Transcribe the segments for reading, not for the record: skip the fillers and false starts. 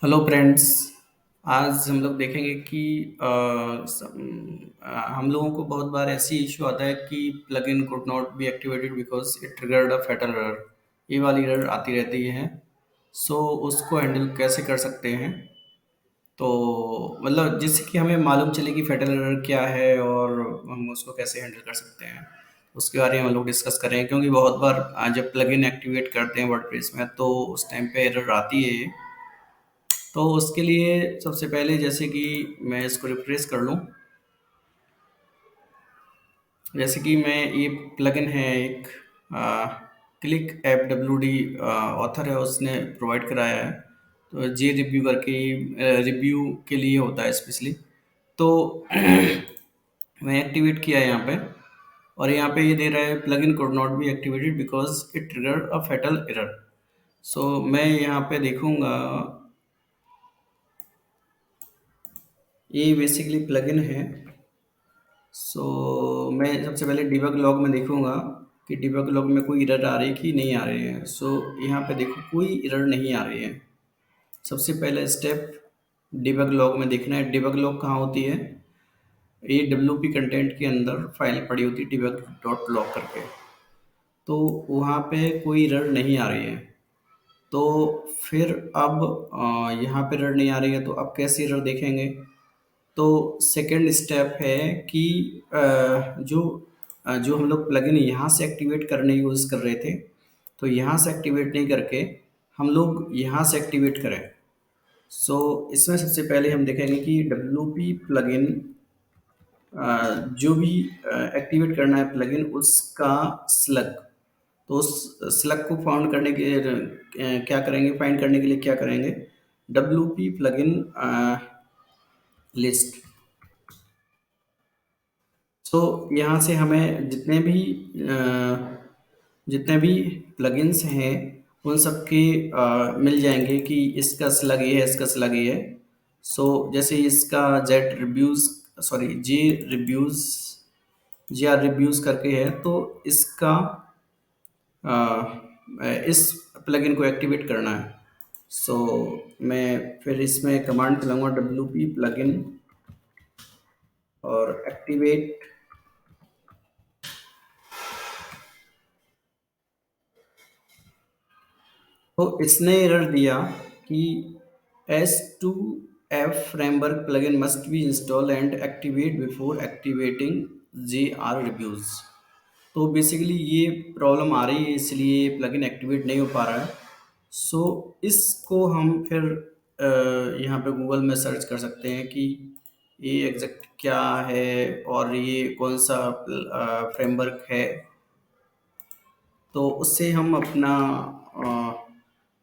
Hello friends. आज हम लोग देखेंगे कि हम लोगों को बहुत बार ऐसी इशू आता है कि plugin could not be activated because it triggered a fatal error. ये वाली एरर आती रहती है। सो उसको हैंडल कैसे कर सकते हैं? तो मतलब जिससे कि हमें मालूम चले कि फैटल एरर क्या है और हम उसको कैसे हैंडल कर सकते हैं, उसके बारे में हम लोग डिस्कस करेंगे। क्योंकि बहुत बार जब प्लगइन एक्टिवेट करते हैं वर्डप्रेस में तो उस टाइम पे एरर आती है। तो उसके लिए सबसे पहले जैसे कि मैं इसको रिफ्रेश कर लूँ। जैसे कि मैं ये प्लगइन है एक click app W D author है, उसने प्रोवाइड कराया है। तो जे रिव्यू करके रिव्यू के लिए होता है स्पेशली। तो मैं एक्टिवेट किया है यहाँ पे, और यहाँ पे ये दे रहा है plugin could not be activated because it trigger a fatal error. So मैं यहाँ पे देखूँगा, ये बेसिकली प्लगइन है। सो मैं सबसे पहले डिबग लॉग में देखूंगा कि डिबग लॉग में कोई एरर आ रही है कि नहीं आ रही है। सो यहाँ पे देखो कोई एरर नहीं आ रही है। सबसे पहला स्टेप डिबग लॉग में देखना है। डिबग लॉग कहाँ होती है? ये डब्ल्यू पी कंटेंट के अंदर फाइल पड़ी होती है डिबग डॉट लॉग करके। तो वहाँ पे कोई एरर नहीं आ रही है। तो फिर अब यहाँ पे एरर नहीं आ रही है तो अब कैसे एरर देखेंगे? तो सेकंड स्टेप है कि जो हम लोग प्लगइन यहाँ से एक्टिवेट करने यूज़ कर रहे थे, तो यहाँ से एक्टिवेट नहीं करके हम लोग यहाँ से एक्टिवेट करें। सो इसमें सबसे पहले हम देखेंगे कि डब्ल्यू पी प्लगइन जो भी एक्टिवेट करना है प्लगइन उसका स्लग। तो उस स्लग को फाउंड करने के लिए क्या करेंगे, फाइंड करने के लिए क्या करेंगे? W P plugin list. So यहाँ से हमें जितने भी प्लगइन्स हैं उन सब के मिल जाएंगे कि इसका स्लग ये है, इसका स्लग ये है। सो जैसे इसका jet reviews, sorry J reviews, J are reviews करके है, तो इसका इस प्लगइन को एक्टिवेट करना है। सो मैं फिर इसमें कमांड चलाऊँगा डब्ल्यू पी प्लगइन और एक्टिवेट। तो इसने एरर दिया कि S2F framework plugin must be install and activate before activating JR reviews. तो बेसिकली ये प्रॉब्लम आ रही है, इसलिए प्लगइन एक्टिवेट नहीं हो पा रहा है। सो इसको हम फिर यहाँ पे गूगल में सर्च कर सकते हैं कि ये एग्जैक्ट क्या है और ये कौन सा फ्रेमवर्क है। तो उससे हम अपना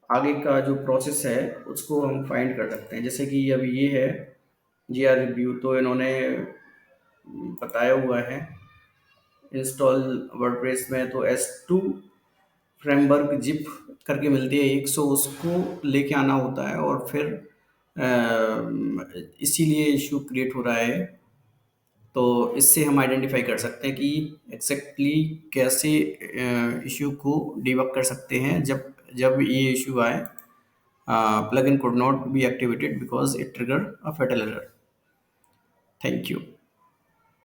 आगे का जो प्रोसेस है उसको हम फाइंड कर सकते हैं। जैसे कि अभी ये है JR रिव्यू, तो इन्होंने बताया हुआ है इंस्टॉल वर्डप्रेस में। तो S2 फ्रेमवर्क जिप करके मिलती है एक, सौ उसको लेके आना होता है और फिर इसीलिए इशू क्रिएट हो रहा है। तो इससे हम आइडेंटिफाई कर सकते हैं कि एग्जैक्टली कैसे इशू को डिबग कर सकते हैं जब जब ये इशू आए। plugin could not be activated because it triggered a fatal error. Thank you.